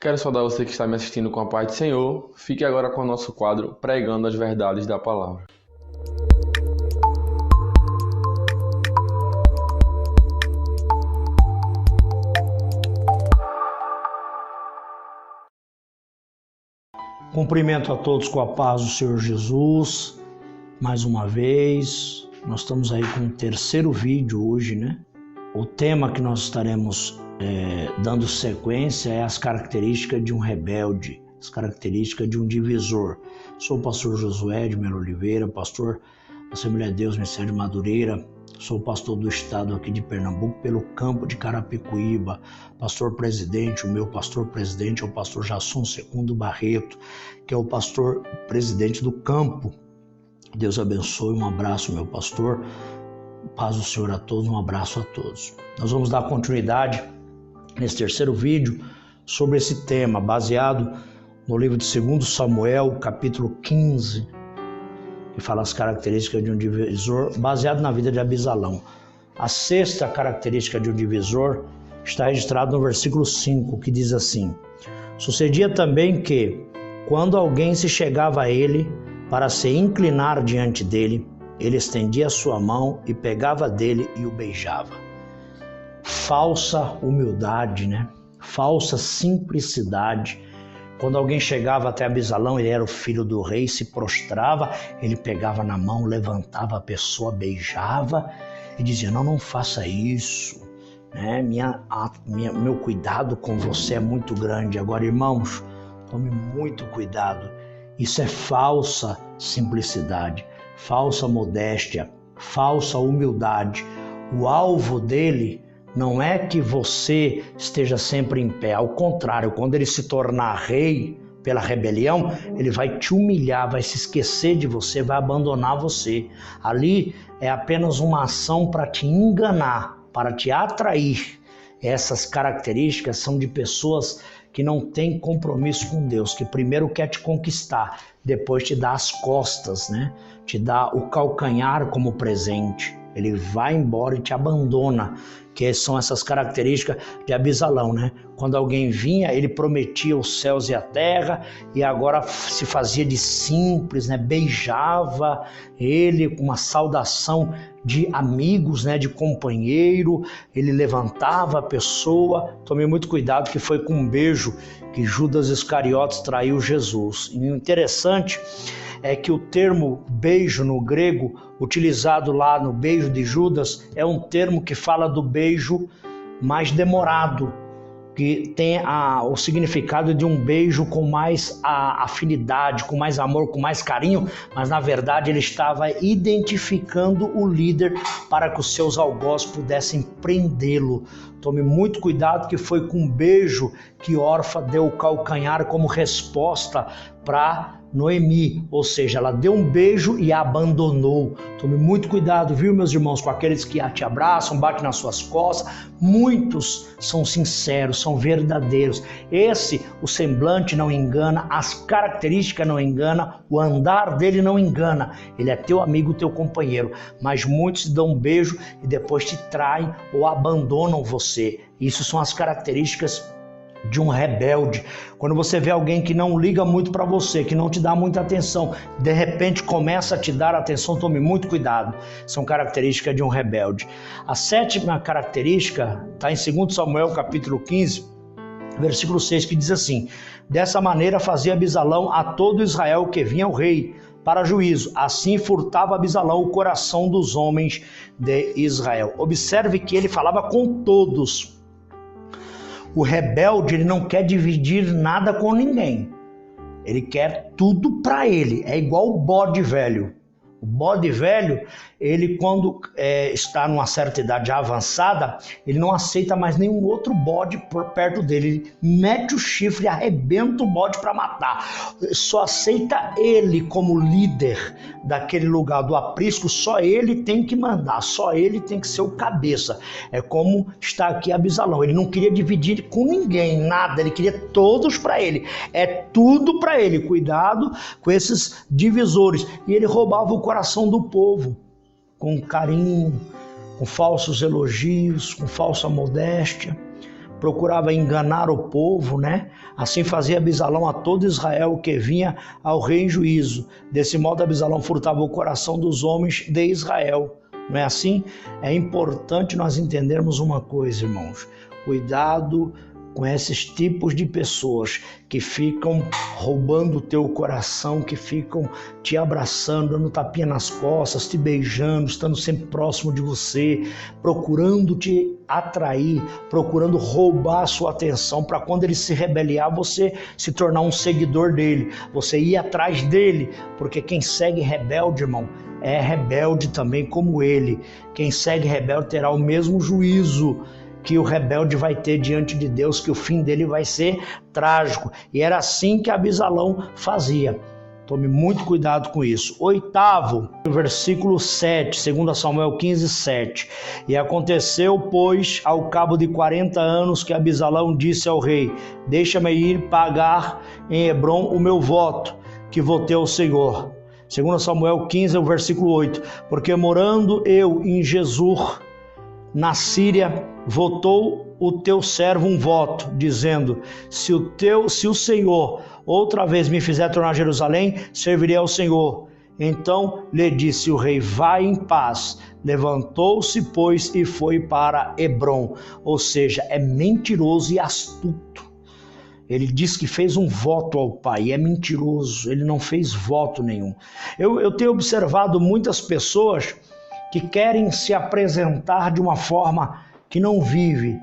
Quero saudar você que está me assistindo com a paz do Senhor. Fique agora com o nosso quadro Pregando as Verdades da Palavra. Cumprimento a todos com a paz do Senhor Jesus. Mais uma vez, nós estamos aí com o terceiro vídeo hoje, né? O tema que nós estaremos dando sequência é as características de um rebelde, as características de um divisor. Sou o pastor Josué de Melo Oliveira, pastor da Assembleia de Deus, Ministério de Madureira. Sou pastor do estado aqui de Pernambuco, pelo campo de Carapicuíba. Pastor presidente, o meu pastor presidente é o pastor Jasson Secundo Barreto, que é o pastor presidente do campo. Deus abençoe, um abraço, meu pastor. Paz do Senhor a todos, um abraço a todos. Nós vamos dar continuidade nesse terceiro vídeo sobre esse tema, baseado no livro de 2 Samuel, capítulo 15, que fala as características de um divisor, baseado na vida de Abisalão. A sexta característica de um divisor está registrada no versículo 5, que diz assim: sucedia também que, quando alguém se chegava a ele para se inclinar diante dele, ele estendia a sua mão e pegava dele e o beijava. Falsa humildade, né? Falsa simplicidade. Quando alguém chegava até Abisalão, ele era o filho do rei, se prostrava, ele pegava na mão, levantava a pessoa, beijava e dizia: não faça isso, né? Meu cuidado com você é muito grande. Agora, irmãos, tome muito cuidado. Isso é falsa simplicidade, falsa modéstia, falsa humildade. O alvo dele não é que você esteja sempre em pé. Ao contrário, quando ele se tornar rei pela rebelião, ele vai te humilhar, vai se esquecer de você, vai abandonar você. Ali é apenas uma ação para te enganar, para te atrair. Essas características são de pessoas que não têm compromisso com Deus, que primeiro quer te conquistar, depois te dá as costas, né? Te dá o calcanhar como presente. Ele vai embora e te abandona, que são essas características de Abisalão, né? Quando alguém vinha, ele prometia os céus e a terra e agora se fazia de simples, né? Beijava ele com uma saudação de amigos, né? De companheiro, ele levantava a pessoa. Tome muito cuidado, que foi com um beijo que Judas Iscariotes traiu Jesus. E o interessante é que o termo beijo no grego, utilizado lá no beijo de Judas, é um termo que fala do beijo mais demorado, que tem o significado de um beijo com mais afinidade, com mais amor, com mais carinho, mas na verdade ele estava identificando o líder para que os seus algozes pudessem prendê-lo. Tome muito cuidado, que foi com um beijo que Orfa deu o calcanhar como resposta para Noemi, ou seja, ela deu um beijo e a abandonou. Tome muito cuidado, viu, meus irmãos, com aqueles que te abraçam, batem nas suas costas. Muitos são sinceros, são verdadeiros. O semblante não engana, as características não enganam, o andar dele não engana. Ele é teu amigo, teu companheiro, mas muitos dão um beijo e depois te traem ou abandonam você. Isso são as características de um rebelde. Quando você vê alguém que não liga muito para você, que não te dá muita atenção, de repente começa a te dar atenção, tome muito cuidado. São características de um rebelde. A sétima característica está em 2 Samuel capítulo 15, versículo 6, que diz assim: dessa maneira fazia Abisalão a todo Israel que vinha ao rei para juízo. Assim furtava Abisalão o coração dos homens de Israel. Observe que ele falava com todos. O rebelde, ele não quer dividir nada com ninguém. Ele quer tudo para ele. É igual o bode velho. O bode velho, ele quando está numa certa idade avançada, ele não aceita mais nenhum outro bode por perto dele. Ele mete o chifre e arrebenta o bode para matar. Só aceita ele como líder daquele lugar do aprisco, só ele tem que mandar, só ele tem que ser o cabeça. É como está aqui Abisalão. Ele não queria dividir com ninguém, nada, ele queria todos para ele. É tudo para ele. Cuidado com esses divisores. E ele roubava o coração do povo, com carinho, com falsos elogios, com falsa modéstia. procurava enganar o povo, né? Assim fazia Abisalão a todo Israel que vinha ao rei em juízo. Desse modo Abisalão furtava o coração dos homens de Israel. Não é assim? É importante nós entendermos uma coisa, irmãos. Cuidado com esses tipos de pessoas que ficam roubando o teu coração, que ficam te abraçando, dando tapinha nas costas, te beijando, estando sempre próximo de você, procurando te atrair, procurando roubar a sua atenção para quando ele se rebeliar, você se tornar um seguidor dele, você ir atrás dele, porque quem segue rebelde, irmão, é rebelde também como ele. Quem segue rebelde terá o mesmo juízo que o rebelde vai ter diante de Deus, que o fim dele vai ser trágico. E era assim que Abisalão fazia. Tome muito cuidado com isso. 8º, versículo 7, 2 Samuel 15, 7. E aconteceu, pois, ao cabo de 40 anos, que Abisalão disse ao rei: deixa-me ir pagar em Hebrom o meu voto, que votei ao Senhor. 2 Samuel 15, versículo 8. Porque morando eu em Jesur, na Síria, votou o teu servo um voto, dizendo: se o Senhor outra vez me fizer tornar a Jerusalém, servirei ao Senhor. Então lhe disse o rei: vai em paz. Levantou-se, pois, e foi para Hebrom. Ou seja, é mentiroso e astuto. Ele diz que fez um voto ao pai, é mentiroso, ele não fez voto nenhum. Eu tenho observado muitas pessoas que querem se apresentar de uma forma que não vive.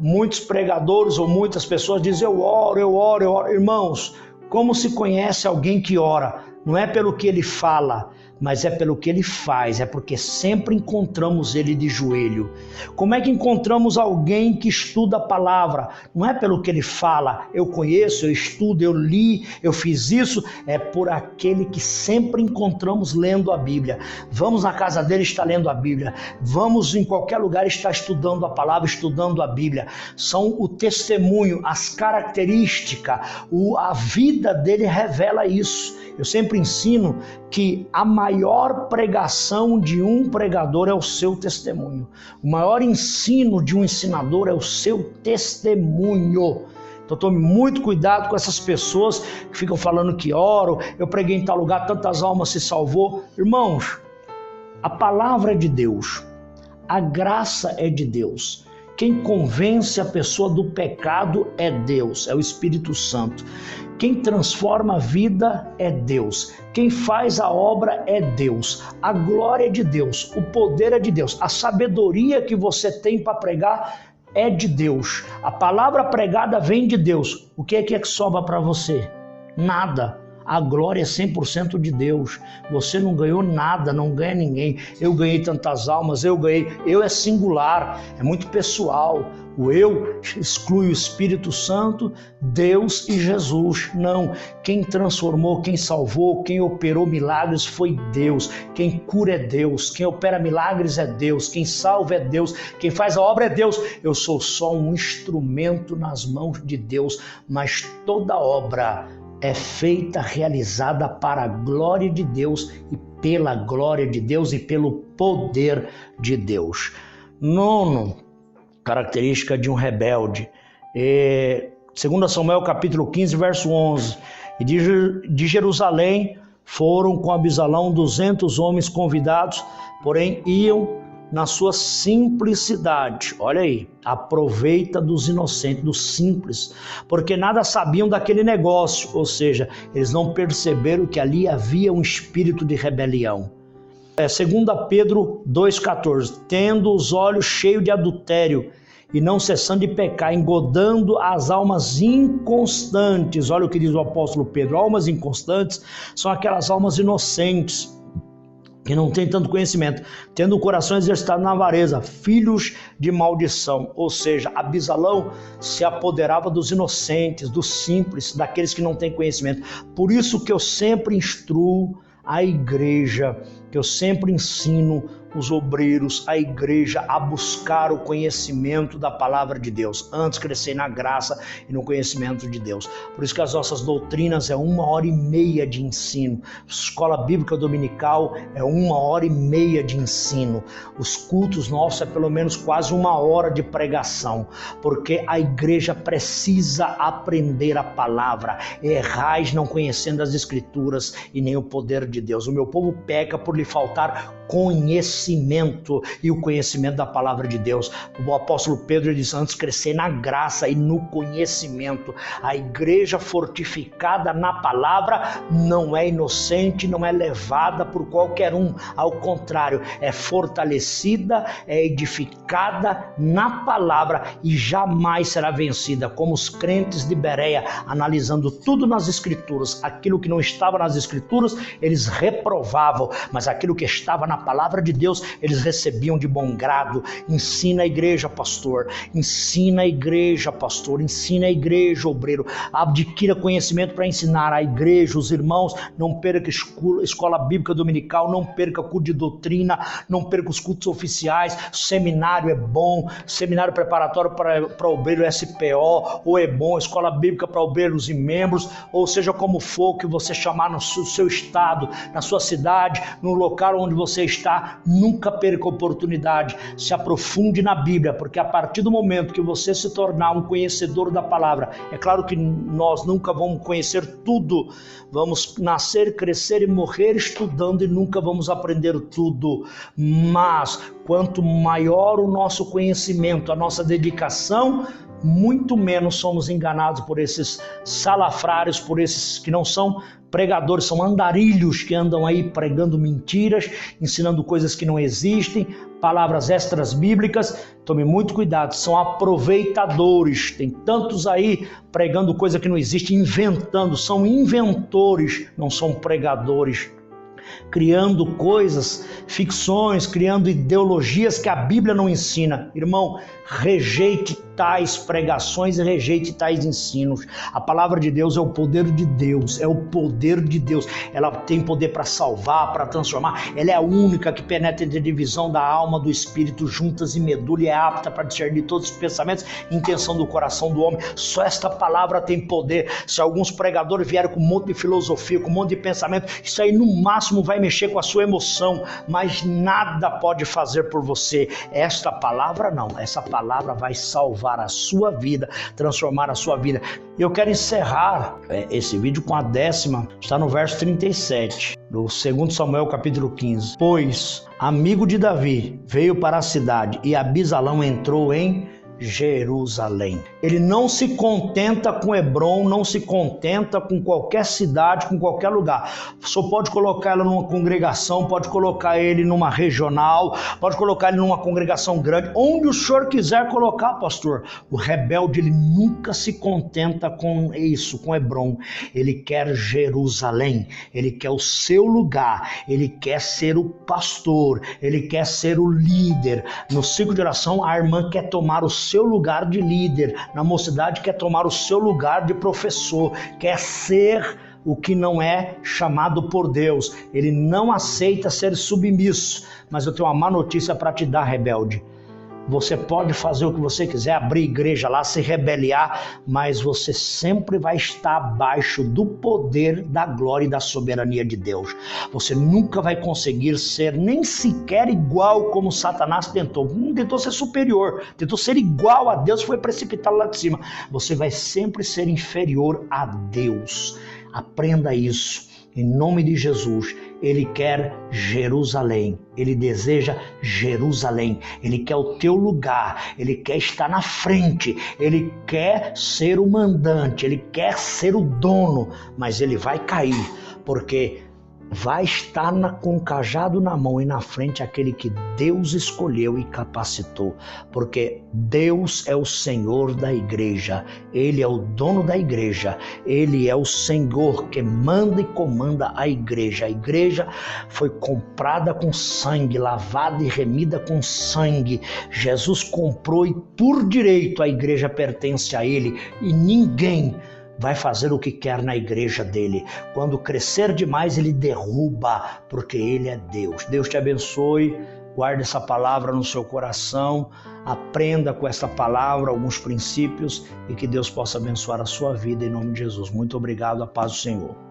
Muitos pregadores ou muitas pessoas dizem: eu oro, eu oro, eu oro. Irmãos, como se conhece alguém que ora? Não é pelo que ele fala, mas é pelo que ele faz, é porque sempre encontramos ele de joelho. Como é que encontramos alguém que estuda a palavra? Não é pelo que ele fala, eu conheço, eu estudo, eu li, eu fiz isso, é por aquele que sempre encontramos lendo a Bíblia. Vamos na casa dele, está lendo a Bíblia. Vamos em qualquer lugar, está estudando a palavra, estudando a Bíblia. São o testemunho, as características, a vida dele revela isso. Eu sempre ensino que a maior pregação de um pregador é o seu testemunho. O maior ensino de um ensinador é o seu testemunho. Então tome muito cuidado com essas pessoas que ficam falando que oram, eu preguei em tal lugar, tantas almas se salvou. Irmãos, a palavra é de Deus, a graça é de Deus. Quem convence a pessoa do pecado é Deus, é o Espírito Santo. Quem transforma a vida é Deus. Quem faz a obra é Deus. A glória é de Deus, o poder é de Deus. A sabedoria que você tem para pregar é de Deus. A palavra pregada vem de Deus. O que é que sobra para você? Nada. A glória é 100% de Deus. Você não ganhou nada, não ganha ninguém. Eu ganhei tantas almas, eu é singular, é muito pessoal. O eu exclui o Espírito Santo, Deus e Jesus. Não, quem transformou, quem salvou, quem operou milagres foi Deus. Quem cura é Deus, quem opera milagres é Deus, quem salva é Deus, quem faz a obra é Deus. Eu sou só um instrumento nas mãos de Deus, mas toda obra é feita, realizada para a glória de Deus e pela glória de Deus e pelo poder de Deus. 9, característica de um rebelde. 2 Samuel capítulo 15, verso 11. E de Jerusalém foram com Abisalão 200 homens convidados, porém iam na sua simplicidade. Olha aí, aproveita dos inocentes, dos simples, porque nada sabiam daquele negócio, ou seja, eles não perceberam que ali havia um espírito de rebelião. 2 Pedro 2,14, tendo os olhos cheios de adultério e não cessando de pecar, engodando as almas inconstantes. Olha o que diz o apóstolo Pedro: almas inconstantes são aquelas almas inocentes, que não tem tanto conhecimento, tendo o coração exercitado na avareza, filhos de maldição. Ou seja, Abisalão se apoderava dos inocentes, dos simples, daqueles que não têm conhecimento. Por isso que eu sempre instruo a igreja que eu sempre ensino os obreiros, a igreja, a buscar o conhecimento da palavra de Deus, antes crescer na graça e no conhecimento de Deus. Por isso que as nossas doutrinas é 1h30 de ensino, escola bíblica dominical é 1h30 de ensino, os cultos nossos é pelo menos quase 1 hora de pregação, porque a igreja precisa aprender a palavra. Errais não conhecendo as escrituras e nem o poder de Deus. O meu povo peca por lhe faltar conhecimento, e o conhecimento da palavra de Deus. O apóstolo Pedro disse: antes crescer na graça e no conhecimento. A igreja fortificada na palavra não é inocente, não é levada por qualquer um, ao contrário, é fortalecida, é edificada na palavra e jamais será vencida, como os crentes de Bereia, analisando tudo nas escrituras. Aquilo que não estava nas escrituras eles reprovavam, mas aquilo que estava na palavra de Deus eles recebiam de bom grado. Ensina a igreja, pastor, ensina a igreja, pastor, ensina a igreja, obreiro, adquira conhecimento para ensinar a igreja, os irmãos. Não perca escola bíblica dominical, não perca culto de doutrina, não perca os cultos oficiais. Seminário é bom, seminário preparatório para obreiro SPO, ou é bom, escola bíblica para obreiros e membros, ou seja, como for que você chamar no seu estado, na sua cidade, no local onde você está, nunca perca a oportunidade, se aprofunde na Bíblia, porque a partir do momento que você se tornar um conhecedor da palavra, é claro que nós nunca vamos conhecer tudo, vamos nascer, crescer e morrer estudando e nunca vamos aprender tudo, mas quanto maior o nosso conhecimento, a nossa dedicação, muito menos somos enganados por esses salafrários, por esses que não são pregadores, são andarilhos que andam aí pregando mentiras, ensinando coisas que não existem, palavras extras bíblicas. Tome muito cuidado, são aproveitadores. Tem tantos aí pregando coisa que não existe, inventando, são inventores, não são pregadores, criando coisas, ficções, criando ideologias que a Bíblia não ensina. Irmão, rejeite tais pregações e rejeite tais ensinos. A palavra de Deus é o poder de Deus, é o poder de Deus. Ela tem poder para salvar, para transformar. Ela é a única que penetra entre a divisão da alma, do espírito, juntas e medula, e é apta para discernir todos os pensamentos e intenção do coração do homem. Só esta palavra tem poder. Se alguns pregadores vierem com um monte de filosofia, com um monte de pensamento, isso aí no máximo vai mexer com a sua emoção, mas nada pode fazer por você. Esta palavra não, essa palavra vai salvar a sua vida, transformar a sua vida. Eu quero encerrar esse vídeo com a 10ª, está no verso 37, do 2 Samuel capítulo 15. Pois, amigo de Davi, veio para a cidade e Abisalão entrou em Jerusalém. Ele não se contenta com Hebron, não se contenta com qualquer cidade, com qualquer lugar. Só pode colocar ela numa congregação, pode colocar ele numa regional, pode colocar ele numa congregação grande, onde o senhor quiser colocar, pastor. O rebelde, ele nunca se contenta com isso, com Hebron. Ele quer Jerusalém, ele quer o seu lugar, ele quer ser o pastor, ele quer ser o líder. No ciclo de oração, a irmã quer tomar o seu lugar de líder, na mocidade quer tomar o seu lugar de professor, quer ser o que não é chamado por Deus. Ele não aceita ser submisso. Mas eu tenho uma má notícia para te dar, rebelde. Você pode fazer o que você quiser, abrir igreja lá, se rebeliar, mas você sempre vai estar abaixo do poder, da glória e da soberania de Deus. Você nunca vai conseguir ser nem sequer igual como Satanás tentou. Não tentou ser superior, tentou ser igual a Deus, foi precipitado lá de cima. Você vai sempre ser inferior a Deus. Aprenda isso. Em nome de Jesus, ele quer Jerusalém, ele deseja Jerusalém, ele quer o teu lugar, ele quer estar na frente, ele quer ser o mandante, ele quer ser o dono, mas ele vai cair, porque vai estar com o cajado na mão e na frente aquele que Deus escolheu e capacitou, porque Deus é o Senhor da igreja, Ele é o dono da igreja, Ele é o Senhor que manda e comanda a igreja. A igreja foi comprada com sangue, lavada e remida com sangue. Jesus comprou e por direito a igreja pertence a Ele, e ninguém vai fazer o que quer na igreja dele. Quando crescer demais, ele derruba, porque ele é Deus. Deus te abençoe, guarde essa palavra no seu coração, aprenda com essa palavra alguns princípios e que Deus possa abençoar a sua vida em nome de Jesus. Muito obrigado, a paz do Senhor.